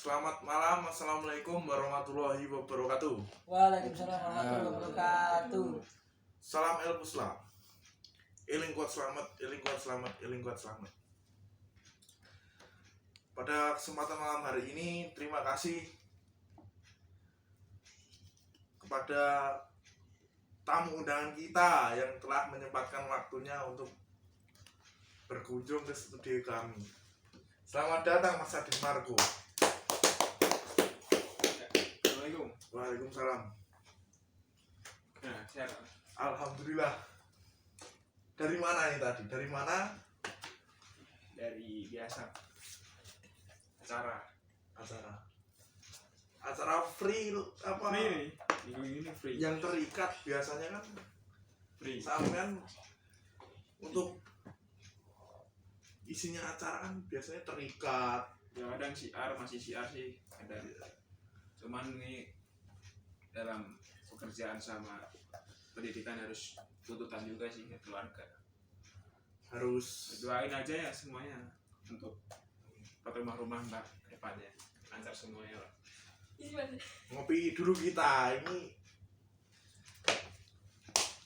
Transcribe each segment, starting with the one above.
Selamat malam, assalamualaikum warahmatullahi wabarakatuh. Waalaikumsalam warahmatullahi wabarakatuh. Salam El Pusla. Eling kuat selamat, eling kuat selamat, eling kuat selamat. Pada kesempatan malam hari ini, terima kasih kepada tamu undangan kita yang telah menyempatkan waktunya untuk berkunjung ke studio kami. Selamat datang Mas Adin Marco. Assalamualaikum. Waalaikumsalam. Nah, sehat. Alhamdulillah. Dari mana ini tadi? Dari mana? Dari biasa acara free apa? Free nih. Minggu ini free. Yang terikat biasanya kan Free. sampean untuk isinya acara kan biasanya terikat. Ya kadang siar masih siar sih ada. Cuman ini dalam pekerjaan sama pendidikan harus tuntutan juga sih ke keluarga. Harus Doain aja ya semuanya untuk rumah-rumah mbak depannya lancar semuanya lah. ngopi dulu kita. Ini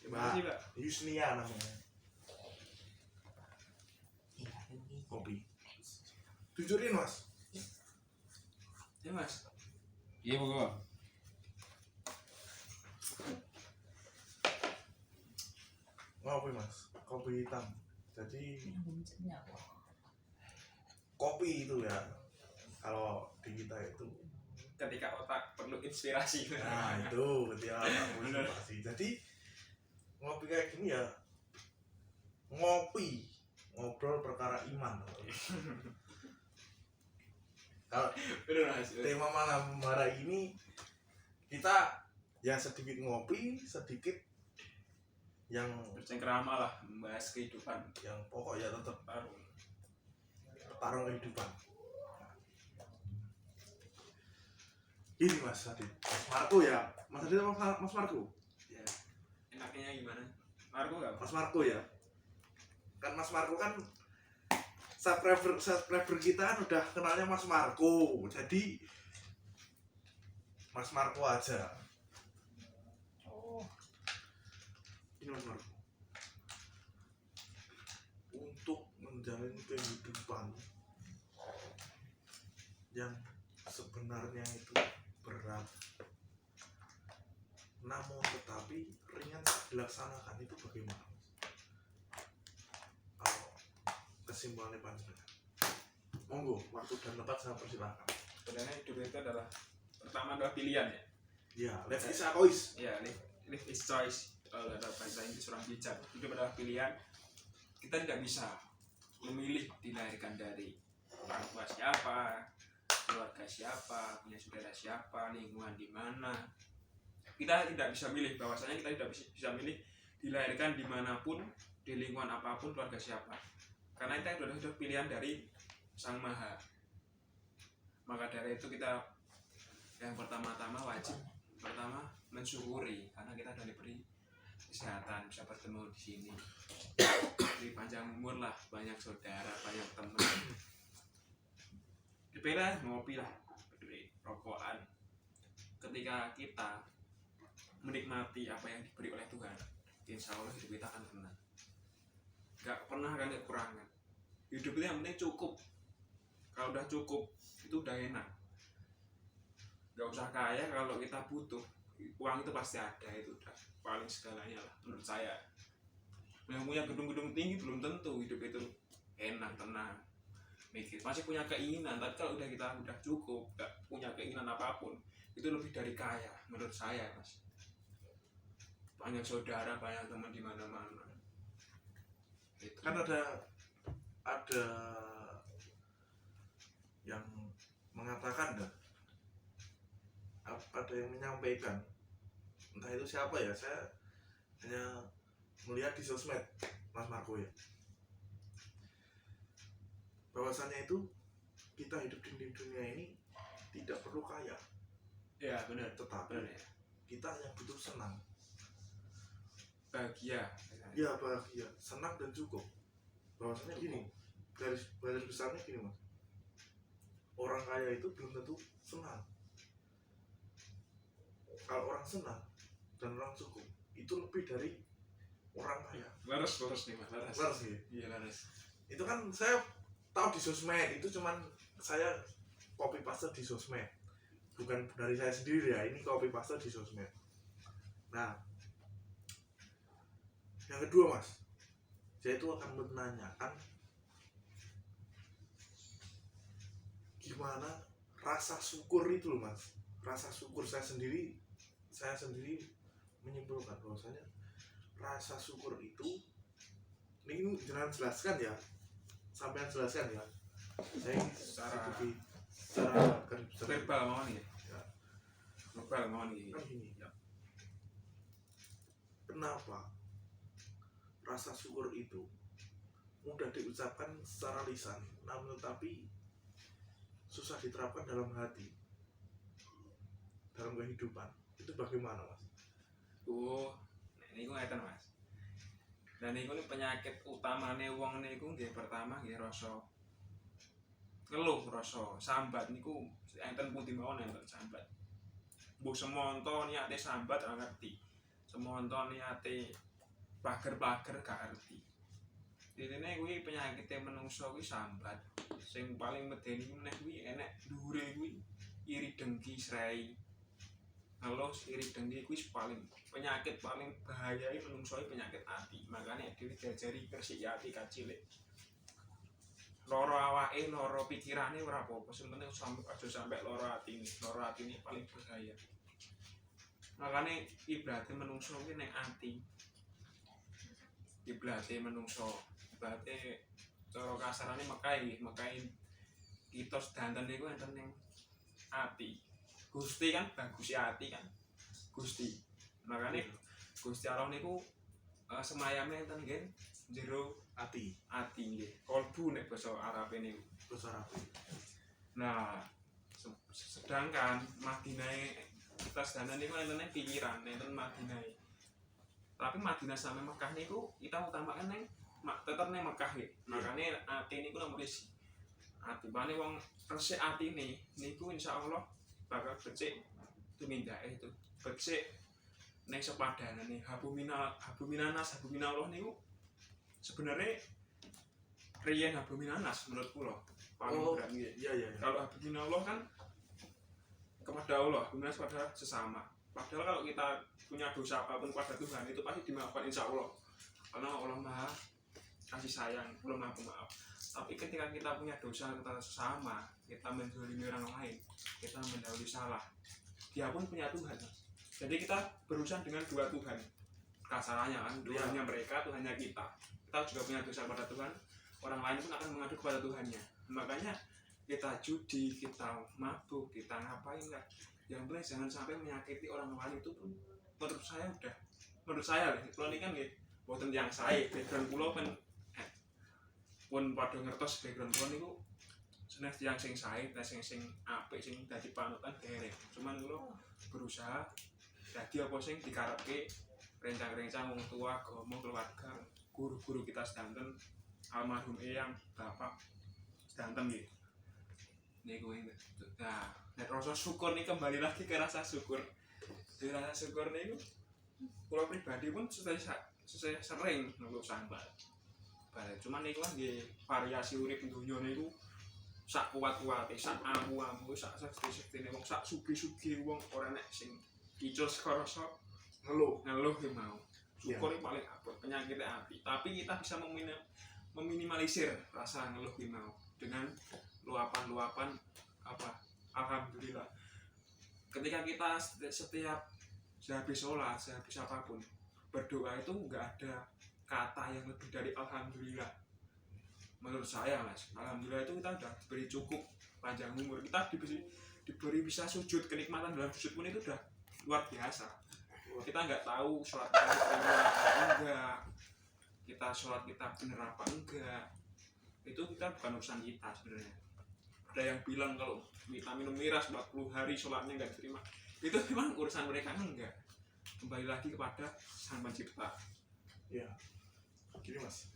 Terima kasih mbak. Yusnia namanya. Kopi. Tujurin Mas. Ya mas. Iya bu. Ngopi Mas. Kopi hitam. Jadi kopi itu ya kalau di kita itu Ketika otak perlu inspirasi. nah itu ketika aku inspirasi. Jadi ngopi kayak gini ya ngobrol perkara iman. Kalau Bener mas. tema malam hari ini kita ya sedikit ngopi, sedikit yang Bercengkerama lah membahas kehidupan pokok ya tetap baru. tarung kehidupan. Ini Mas Adit, Mas Marco ya, Mas Adit apa Mas Marco? Ya. Enaknya gimana? Marco nggak? Mas Marco ya. Kan Mas Marco kan subscriber kita kan udah kenalnya Mas Marco. Jadi Mas Marco aja. Oh, Ini Mas Marco. Untuk menjalani kehidupan yang sebenarnya itu berat, namun tetapi ringan saat dilaksanakan itu bagaimana? Kalau kesimpulannya panjenengan, monggo waktu dan tempat saya persilakan. Sebenarnya hidup itu adalah pertama adalah pilihan ya. Ya, life is a choice. Ya, live is choice. Kalau ada bahasa Inggris orang bijak, hidup adalah pilihan. Kita tidak bisa memilih dilahirkan dari orang tua siapa, keluarga siapa, punya saudara siapa, lingkungan di mana. Kita tidak bisa milih, bahwasanya kita tidak bisa milih dilahirkan dimanapun, di lingkungan apapun, keluarga siapa. Karena itu sudah pilihan dari Sang Maha. Maka dari itu kita yang pertama-tama wajib mensyukuri karena kita sudah diberi kesehatan, bisa bertemu di sini. Di panjang umur lah, banyak saudara, banyak teman. Dipilih ngopi lah, berdiri rokokan. Ketika kita menikmati apa yang diberi oleh Tuhan, insya Allah hidup kita akan tenang. Gak pernah akan kekurangan. Hidup itu yang penting cukup. Kalau udah cukup, itu udah enak. Gak usah kaya, kalau kita butuh uang itu pasti ada, itu udah paling segalanya lah menurut saya. Yang punya gedung-gedung tinggi belum tentu hidup itu enak, tenang, mikir. Masih punya keinginan, tapi kalau kita udah cukup, gak punya keinginan apapun, itu lebih dari kaya menurut saya mas. Banyak saudara, banyak teman di mana-mana. Gitu. Kan ada yang mengatakan dah, ada yang menyampaikan, entah itu siapa ya, saya hanya melihat di sosmed Mas Marco ya, bahwasannya itu kita hidup di dunia ini tidak perlu kaya, Ya benar, tetapi benar ya. kita hanya butuh senang, Bahagia. ya bahagia, senang dan cukup. Bahwasannya gini, garis besarnya gini Mas, orang kaya itu belum tentu senang. Kalau orang senang dan orang cukup itu lebih dari orang kaya. Laras nih mas, laras. Laras ya? Iya laras. Itu kan saya tahu di sosmed, itu cuman saya copy paste di sosmed, bukan dari saya sendiri ya, ini copy paste di sosmed. Nah, yang kedua mas, saya itu akan menanyakan gimana rasa syukur itu loh mas. Rasa syukur saya sendiri menyimpulkan bahwasanya rasa syukur itu, ini jangan jelaskan ya, sampean jelaskan ya, saya secara garis besar Verbal mau nih. ya. Verbal mau nih. Kan gini ya, kenapa rasa syukur itu mudah diucapkan secara lisan, namun tetapi susah diterapkan dalam hati, dalam kehidupan, itu bagaimana mas? Ini gue ngeten mas. Dan ini penyakit utamane wong niku nggih pertama nggih rasa ngeluh, rasa sambat niku enten pundi mawon enten sambat. Mbok semonto niate sambat ora ngerti. Semonto niate pager-pager gak ngerti. Intine kuwi penyakite menungso kuwi sambat. Sing paling medeni meneh kuwi enek dhuwure kuwi iri dengki srei. Ngeluh iri dengki kuwi paling penyakit paling bahaya menungso penyakit ati. Makane dhewe diajari gresik ati kacilik. Loro awake, loro pikirane ora apa-apa, sing penting aja sampe loro atine. Loro atine paling bahaya. Makane ibrate menungso kuwi ning ati. Ibrate menungso, ibrate cara kasarane mekai kita sedanten niku enten ning ati. Gusti kan bagus ati kan. Gusti. Makane Gusti Allah niku semayame enten nggih jero Ati nggih. Kolbu nek basa Arabe niku. basa Arab. Nah, sedangkan Madinah kita sedanten niku enten pikiran, enten Madinah. Tapi Madinah sampe Mekah niku kita utamakan ning tetep ning Mekah nggih. Makane ati niku nomor 1. Ati bane wong resik atine niku insyaallah bakal becik tumindake itu. Becik ning sepadanane habuminanas habuminallah niku sebenarnya riyen habuminanas menurut kula paling berat nggih. Iya. Kalau habuminallah kan kepada Allah, habuminanas pada sesama. Padahal kalau kita punya dosa apapun pada Tuhan itu pasti dimaafkan insya Allah. Karena Allah Maha kasih sayang, Allah Maha pemaaf. Tapi ketika kita punya dosa kepada sesama, kita menzalimi orang lain, kita mendahului salah, dia pun punya Tuhan. Jadi kita berurusan dengan dua Tuhan. Kasarannya kan, Tuhannya mereka, Tuhannya kita. Kita juga punya dosa pada Tuhan, orang lain pun akan mengadu kepada Tuhannya. Makanya kita judi, kita mabuk, kita ngapain enggak. Yang penting jangan sampai menyakiti orang lain. Itu pun menurut saya kalau ini kan nggih boten yang saya background kula pun padha ngertos background kula niku seneng tiyang sing sae, sing apik, sing dadi panutan derek. Cuman kula berusaha dadi apa sing dikarepke rencang-rencang wong tua, agama, keluarga, guru-guru kita sedanten, almarhum eyang, bapak sedanten nggih. Niku nah, nek rasa syukur nih kembali lagi ke rasa syukur. Di rasa syukur niku kula pribadi pun sering ngeluh sambat. Bare cuman niku kan nggih variasi urip donya niku sak kuat-kuate, sak amu-amu, sak sekti-sektine wong, sak sugih-sugih wong ora nek sing kicul rasa ngeluh ki mau. Syukur iki paling abot penyakit ati. Tapi kita bisa meminimalisir rasa ngeluh ki mau dengan luapan-luapan apa? Alhamdulillah. Ketika kita setiap sehabis sholat, sehabis apapun berdoa itu enggak ada kata yang lebih dari alhamdulillah. Menurut saya mas, alhamdulillah itu kita sudah diberi cukup panjang umur, kita diberi bisa sujud, kenikmatan dalam sujud pun itu sudah luar biasa. Kita nggak tahu sholat kita benar apa enggak, kita sholat kita benar apa enggak, itu kita bukan urusan kita sebenarnya. Ada yang bilang kalau kita minum miras 40 hari sholatnya nggak diterima, itu memang urusan mereka enggak. Kembali lagi kepada Sang Pencipta. Ya, gini mas.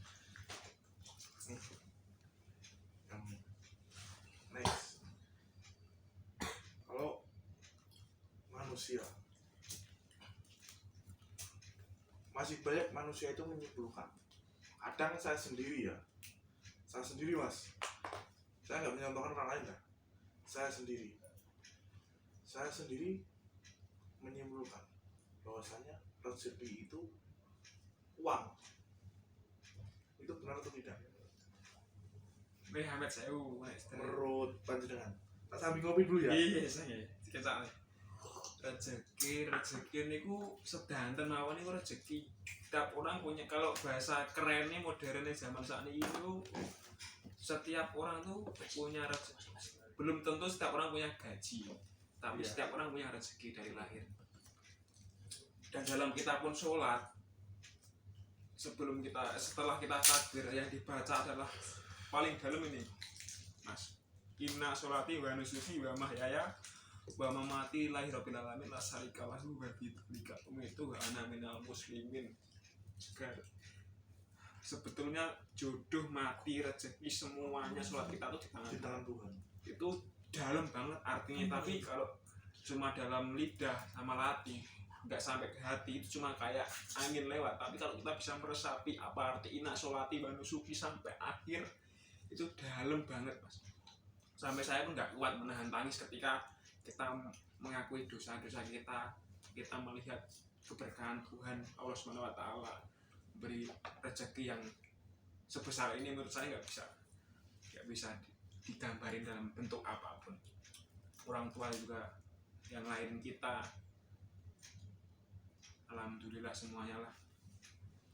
Next, manusia. Masih banyak manusia itu menyimpulkan. Kadang saya sendiri mas. Saya nggak menyontohkan orang lain ya. Saya sendiri menyimpulkan bahwasanya rezeki itu uang. Itu benar atau tidak? Hamet saya Menurut panjenengan. Tak sambil ngopi dulu ya. iya saya dikecak rezeki niku sedanten mawon niku rezeki. Setiap orang punya, kalau bahasa kerennya modernnya zaman saat ini itu setiap orang tuh punya rezeki. Belum tentu setiap orang punya gaji, tapi Iya. setiap orang punya rezeki dari lahir. Dan dalam kita pun sholat, setelah kita takbir, yang dibaca adalah paling dalam ini, Mas. Inna sholati wa nusuki wa mahyaya wa mamati lillahi rabbil alamin la syarika lahu wa bidzalika umirtu wa ana minal muslimin. Sebetulnya jodoh, mati, rezeki, semuanya sholat kita tuh Di tangan Tuhan. itu dalam banget artinya. Tapi kalau cuma dalam lidah sama hati, nggak sampai ke hati, itu cuma kayak angin lewat. Tapi kalau kita bisa meresapi apa arti inna sholati wa nusuki sampai akhir, itu dalam banget, Mas. Sampai saya pun nggak kuat menahan tangis ketika kita mengakui dosa-dosa kita melihat keberkahan Tuhan Allah SWT beri rezeki yang sebesar ini. Menurut saya nggak bisa digambarin dalam bentuk apapun. Orang tua juga yang lain kita, alhamdulillah semuanya lah,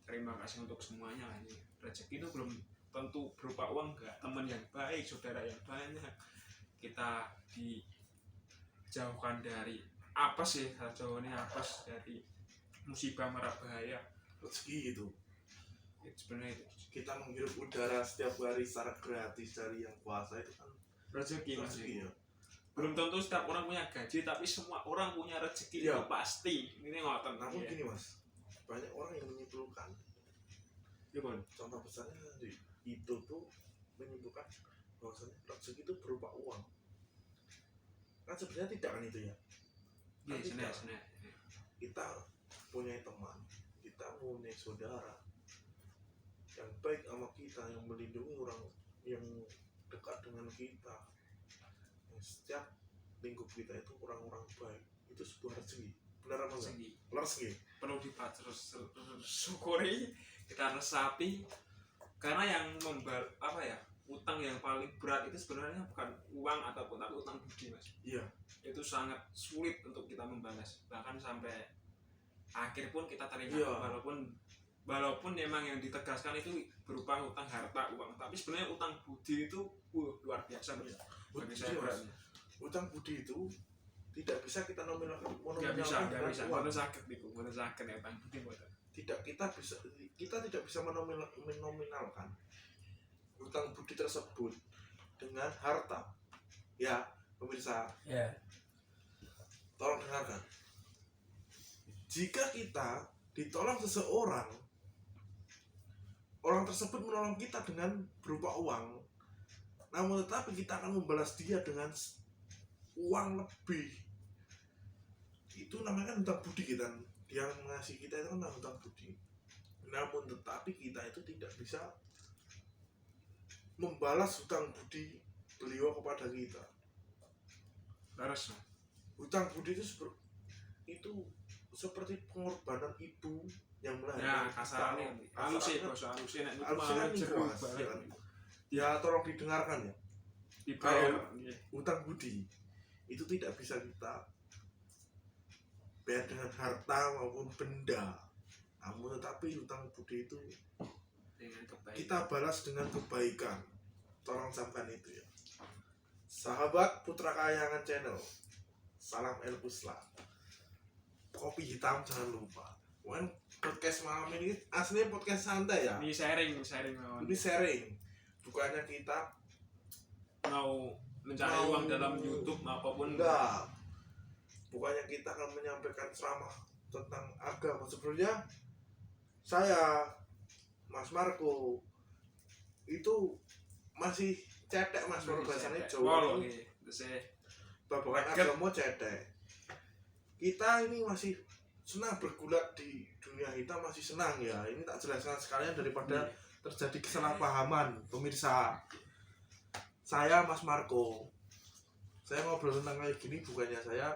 terima kasih untuk semuanya lah. Ini rezeki itu belum tentu berupa uang, enggak, teman yang baik, saudara yang banyak, kita dijauhkan dari apes sih, jauhnya apes, dari musibah mara bahaya. Rezeki itu. Sebenarnya itu Kita menghirup udara setiap hari secara gratis dari yang kuasa itu kan rezeki, Mas. rezeki ya. Belum tentu setiap orang punya gaji, tapi semua orang punya rezeki. Iya. Itu pasti. Ini ngoten. Namun Iya. gini mas, banyak orang yang menyimpulkan. Iya, Bon. Contoh besarnya itu tuh menyimpulkan bahwasanya rezeki itu berupa uang. Kan sebenarnya tidak kan itu ya. Iya, Kan senang. tidak. Kita punya teman, kita punya saudara yang baik sama kita, yang melindungi orang yang dekat dengan kita, yang setiap lingkup kita itu orang-orang baik. Itu sebuah rezeki. Benar apa enggak? Rezeki. Perlu syukuri, kita resapi, karena yang utang yang paling berat itu sebenarnya bukan uang ataupun tapi utang budi, Mas. Iya. Itu sangat sulit untuk kita membalas, bahkan sampai akhir pun kita terima. Iya. Walaupun memang yang ditegaskan itu berupa utang harta, uang, tapi sebenarnya utang budi itu luar biasa, Mas. Bagi saya Iya, Mas. beratnya. Utang budi itu tidak bisa kita nominalkan. Nggak bisa. Uang. Mana sakit ya utang budi, mboten. Kita tidak bisa menominalkan utang budi tersebut dengan harta. Ya, pemirsa, Ya. tolong dengarkan. Jika kita ditolong seseorang, orang tersebut menolong kita dengan berupa uang, namun tetapi kita akan membalas dia dengan uang lebih. Itu namanya kan hutang budi kita. Dia mengasihi kita itu kan hutang budi. Namun tetapi kita itu tidak bisa membalas hutang budi beliau kepada kita. Laras. Hutang budi itu seperti pengorbanan ibu yang Ya, melahirkan kasarnya halusnya, bahasa halusnya nek niku halusnya malah kan jeruk niku, Mas. banget. Ya tolong didengarkan ya. Dibayar. Hutang budi itu tidak bisa kita bayar dengan harta maupun benda. Namun tetapi hutang budi itu Dengan kebaikan. kita balas dengan kebaikan. Tolong camkan itu ya. Sahabat Putra Kayangan Channel, salam El Pusla. Kopi hitam jangan lupa. Mungkin podcast malam ini aslinya podcast santai ya. Ini sharing mawon. Ini sharing. Bukannya kita Mau mencari uang dalam YouTube maupun enggak. Bukannya kita akan menyampaikan ceramah tentang agama. Sebenarnya saya, Mas Marco, itu masih cetek Mas, kalau bahasanya Jawa. Wow, nggih. Terus Babakan Agak. agama cetek. kita ini masih senang bergulat di dunia hitam, masih senang ya. Ini tak jelaskan sekalian daripada terjadi kesalahpahaman pemirsa. Saya Mas Marco, saya ngobrol tentang kayak gini bukannya saya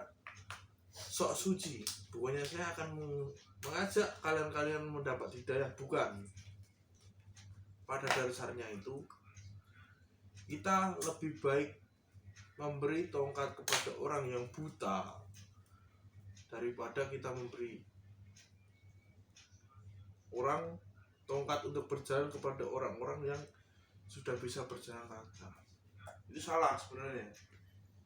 sok suci, bukannya saya akan mengajak kalian mendapat hidayah, bukan. Pada dasarnya itu kita lebih baik memberi tongkat kepada orang yang buta daripada kita memberi orang tongkat untuk berjalan kepada orang-orang yang sudah bisa berjalan lancar. Itu salah sebenarnya.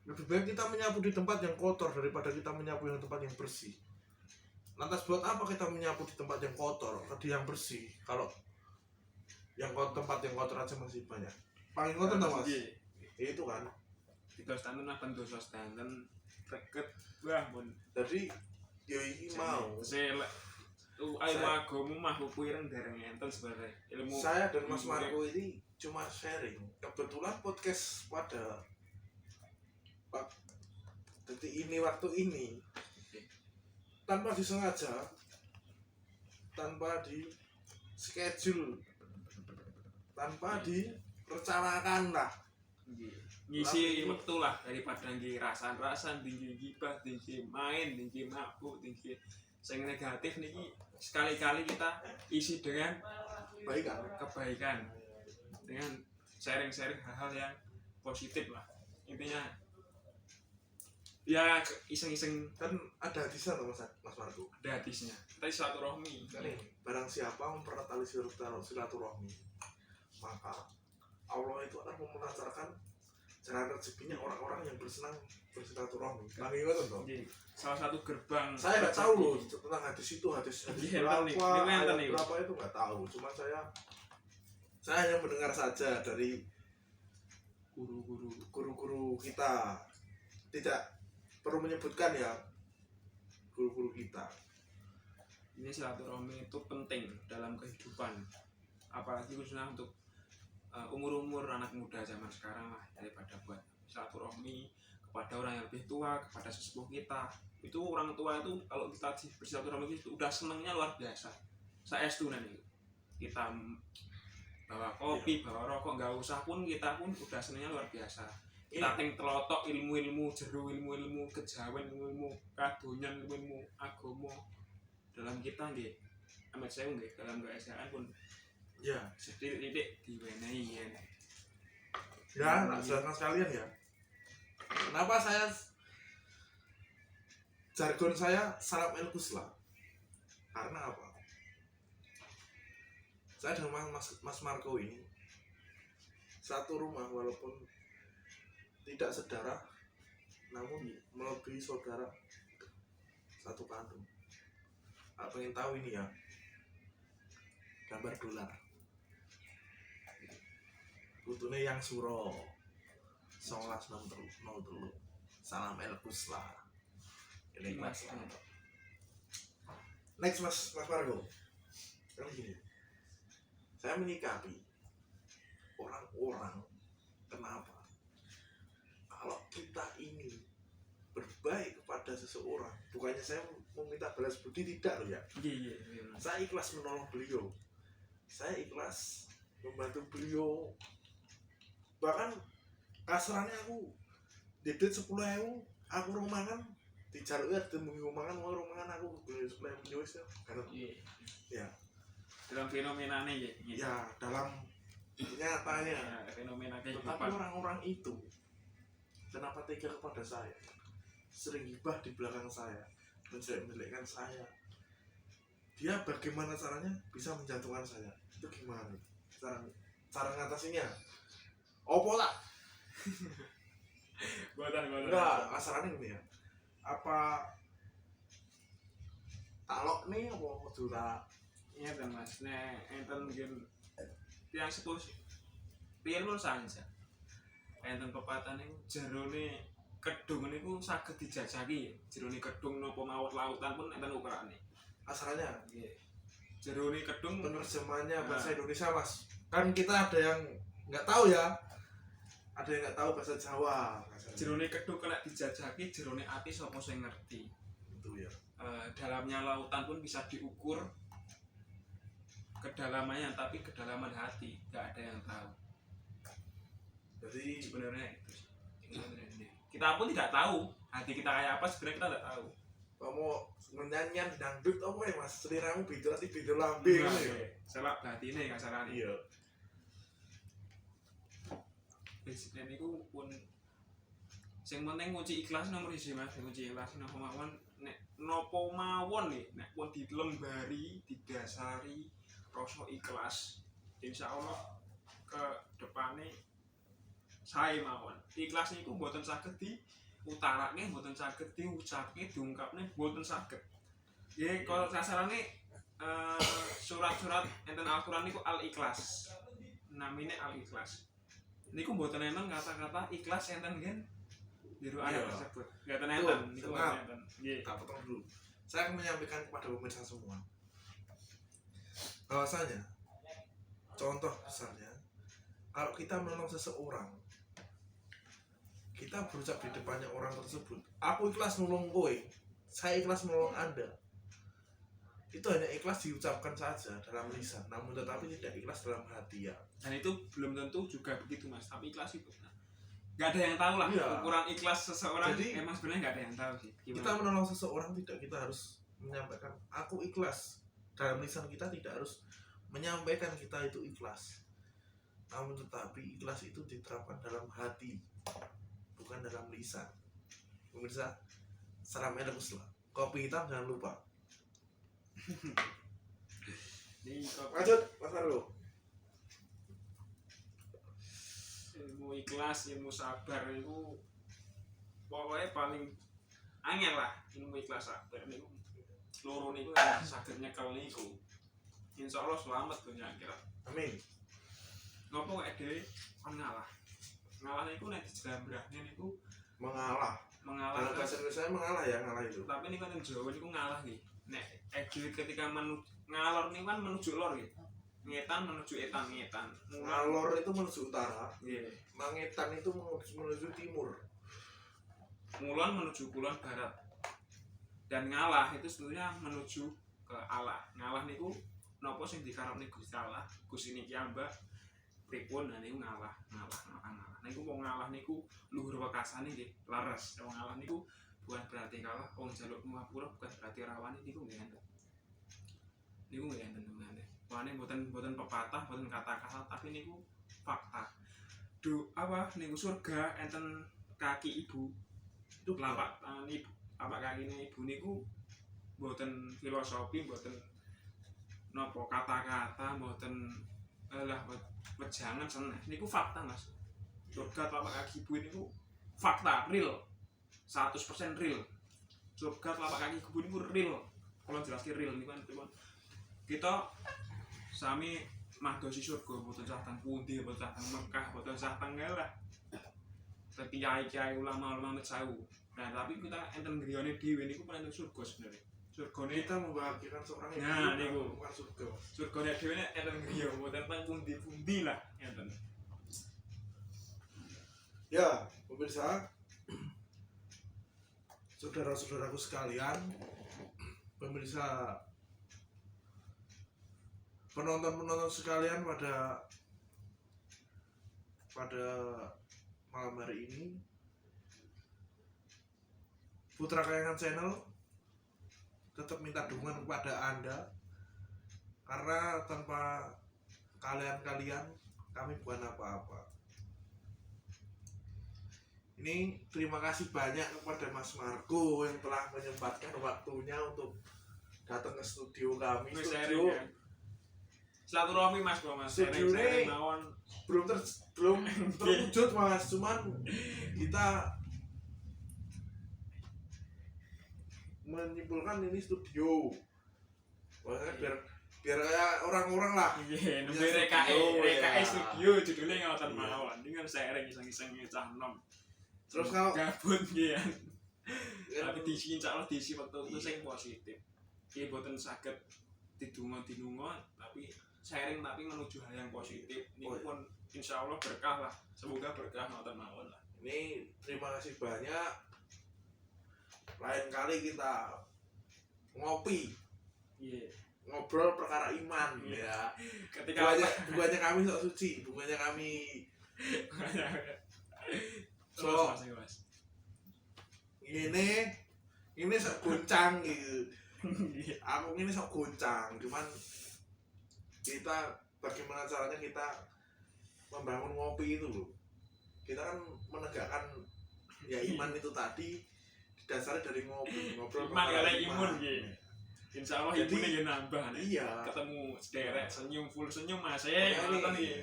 Lebih baik kita menyapu di tempat yang kotor daripada kita menyapu yang tempat yang bersih. Lantas buat apa kita menyapu di tempat yang kotor, di yang bersih? Kalau yang tempat yang kotor aja masih banyak. Paling kotor tau Mas? Itu kan. Kita stanten apa dosa stanten reket wah pun. Jadi ya ini mau. Selek ilmu agama mah kuwiren dereng enten sebenarnya. Ilmu Saya dan Mas Marco ini cuma sharing. Kebetulan podcast pada detik ini, waktu ini, tanpa disengaja, tanpa di schedule, tanpa direncanakan lah, ngisi waktu lah daripada nggih rasan-rasan, tinggi gibah, tinggi main, tinggi mabuk, tinggi sing negatif niki sekali-kali kita isi dengan kebaikan, dengan sharing-sharing hal-hal yang positif lah. Intinya ya iseng-iseng kan ada hadisnya tuh Mas Marco. ada hadisnya. Kita silaturahmi. Barang siapa mempererat tali silaturahmi, maka Allah itu akan melancarkan jalan rezekinya orang-orang yang bersenang bersilaturahmi. Lagi ngoten toh. Salah satu gerbang. Saya nggak tahu loh tentang hadis itu, hadis berapa, ayat berapa itu nggak tahu. Cuma saya hanya mendengar saja dari guru-guru kita. Tidak perlu menyebutkan ya guru-guru kita. Ini silaturahmi itu penting dalam kehidupan, apalagi khususnya untuk umur-umur anak muda zaman sekarang lah, daripada buat silaturahmi kepada orang yang lebih tua, kepada sesepuh kita. Itu orang tua itu kalau kita bersilaturahmi itu udah senengnya luar biasa. Saya estunan itu kita bawa kopi, bawa rokok, nggak usah pun kita pun udah senengnya luar biasa. Kita ting telotok ilmu-ilmu jero, ilmu-ilmu kejawen, ilmu kadonyan, ilmu agama dalam kita nggih. Amat saya nggih dalam keesaan pun Ya, sedikit-sedikit diwenehi ya. ya, tak jelaskan sekalian ya. Kenapa saya jargon saya salam el kusla? Karena apa? Saya dengan Mas Marco ini satu rumah, walaupun tidak sedarah, namun melebihi saudara satu kandung. Aku pengen tahu ini ya, gambar dolar. Putune yang suro 1903 salam el kusla. Ini Mas. Next Mas Margo. Kan gini. Saya menyikapi orang-orang, kenapa? Kalau kita ini berbaik kepada seseorang, bukannya saya meminta balas budi, tidak loh ya. Iya. Saya ikhlas menolong beliau, saya ikhlas membantu beliau. Bahkan kasarannya aku dedit 10.000, aku rumangan dijaluknya demi rumangan, mau rumangan aku beli 10.000 ya. Karena ya dalam fenomena nih ya dalam nyatanya fenomena tetapi kehidupan. orang-orang itu kenapa tega kepada saya, sering gibah di belakang saya, menjelek-jelekkan saya. Dia bagaimana caranya bisa menjatuhkan saya? Itu gimana? Cara ngatasinya? Opo tak? Enggak, masalahnya gini ya. Apa talok nih apa kudu tak? Iya kan Mas, enten mungkin yang sepuh piye lho saja. Enten pepatah niku jerone kedung niku saged dijajaki. Jerone kedung napa mawon lautan pun enten ukurane. Asalnya Nggih. Jerone kedung penerjemahannya bahasa Indonesia Mas. Kan kita ada yang nggak tahu ya. Ada yang nggak tahu bahasa Jawa. jerone kedung kena dijajaki, jerone ati sapa sing ngerti. Itu. ya. Dalamnya lautan pun bisa diukur kedalamannya, tapi kedalaman hati nggak ada yang tahu. Jadi Sebenarnya itu sih. Kita pun tidak tahu hati kita kayak apa, sebenarnya kita tidak tahu. kamu nyanyian dangdut apa ya mas, seliramu beda nanti beda lambe Nah, gitu ya. salah berarti ini nggak salah nih. Iya. Dan itu pun sing penting kunci ikhlas nomor 1 mas, kunci ikhlas nopo mawon nek nopo mawon nih nek pun dilembari didasari rasa ikhlas, insya Allah ke depannya saya mawon ikhlas niku mboten saged diutarake, mboten saged diucapke, diungkapne mboten saged. Nggih kalau sasarane surat-surat enten Al-Qur'an niku Al-Ikhlas. Namine Al-Ikhlas. Niku mboten enten kata-kata ikhlas enten nggih biru ayat tersebut. Mboten enten niku mboten enten. Nggih. Tak potong dulu. Saya akan menyampaikan kepada pemirsa semua bahwasanya contoh besarnya kalau kita menolong seseorang, kita berucap di depannya orang tersebut, aku ikhlas nolong kowe, saya ikhlas menolong Anda. Itu hanya ikhlas diucapkan saja dalam lisan, namun tetapi tidak ikhlas dalam hati ya. Dan itu belum tentu juga begitu mas, tapi ikhlas itu nggak ada yang tahu lah. Iya. Ukuran ikhlas seseorang. Jadi, emang sebenarnya nggak ada yang tahu sih Kita gimana. menolong seseorang tidak kita harus menyampaikan aku ikhlas. Dalam lisan kita tidak harus menyampaikan kita itu ikhlas. Namun tetapi ikhlas itu diterapkan dalam hati, bukan dalam lisan. Pemirsa, salam elokus lah. Kopi hitam jangan lupa. Ini Lanjut, Mas Arlo. ilmu ikhlas, ilmu sabar itu pokoknya paling angel lah. Ilmu ikhlas sabar niku loro niku saged nyekel niku. Insyaallah selamat dunia akhirat. Amin. Ngopo kok dhewe kon ngalah. Ngalah niku nek dijambrahne niku Mengalah. mengalah. Dalam bahasa Indonesia mengalah ya, ngalah itu. Tapi niku nek Jawa niku ngalah nggih. Nek dhewe ketika ngalor niku kan menuju lor nggih. Ngetan menuju etan, ngetan. Ngalor itu menuju utara, Nggih. mangetan itu menuju timur. Ngulon menuju kulon barat. Dan ngalah itu sebetulnya menuju ke Allah. Ngalah niku napa sing dikarepne Gusti Allah, Gusti niki ambak pripun niku ngalah. Niku wong ngalah niku luhur wekasane nggih, leres. Wong ngalah niku bukan berarti kalah, wong jaluk ngapura bukan berarti rawani niku nggih enten. Niku nggih enten teman. Wane mboten pepatah, mboten kata-kata, tapi niku fakta. Apa niku surga enten kaki ibu. Itu telapak tangan ibu, telapak kakine ibu niku mboten filosofi, mboten napa kata-kata, mboten lah wejangan seneh. Niku fakta Mas. Surga telapak kaki ibu niku fakta real. 100% real. Surga telapak kaki ibu niku real. Kalau jelaske real niku kan kita sami madosi surga mboten sah teng pundi, mboten sah teng Mekah, mboten sah teng lah. Kiai-kiai ulama-ulama sewu. Nah, tapi kita enten griyane dhewe niku paling surga sebenarnya. Surgane Kita membahagiakan seorang ibu, Nah, niku. bukan surga. surgane dhewe enten griya, mboten teng pundi-pundi lah enten. Ya, pemirsa, saudara-saudaraku sekalian, pemirsa, penonton-penonton sekalian pada malam hari ini, Putra Kayangan Channel tetap minta dukungan kepada Anda, karena tanpa kalian kami bukan apa-apa. Ini terima kasih banyak kepada Mas Marco yang telah menyempatkan waktunya untuk datang ke studio kami. Wis Studio sharing ya. Silaturahmi Mas, Mas. Studio Sharing ini- mawon. belum terwujud Mas, cuman kita menyimpulkan ini studio. Makanya biar kayak orang-orang lah. Iya, nembe Studio, RKE ya. studio judulnya ngoten Iya. mawon. Dengan sharing iseng-iseng cah nom. Terus kalau gabut nggih. ya, Tapi diisi insyaallah diisi waktu Iya. sing positif. Iki boten saged didungo-dinungo tapi sharing tapi menuju hal yang positif. Niku Oh, iya. pun insyaallah berkah lah. Semoga berkah ngoten mawon lah. ini terima kasih banyak. Lain kali kita ngopi, Iya. ngobrol perkara iman Iya. ya. Ketika Bukannya kami sok suci, bukannya kami so mas. ini sok goncang gitu. Aku ini sok goncang, cuman kita bagaimana caranya kita membangun ngopi itu loh. Kita kan menegakkan ya iman itu tadi didasari dari ngopi, ngobrol Iman perkara kali imun gitu. Insya Allah Jadi, imunnya ya nambah nih. Iya. Ketemu sederek senyum full senyum mas Makanya nonton nih, nih.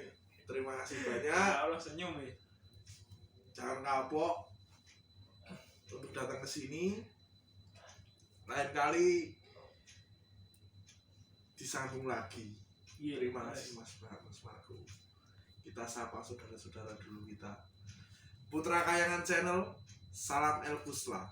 terima kasih banyak. Insya Allah senyum nih. Jangan kapok untuk datang ke sini. Lain kali disambung lagi. Iya, Terima kasih Mas Marco. Kita sapa saudara-saudara dulu kita. Putra Kayangan Channel, salam El Kusla.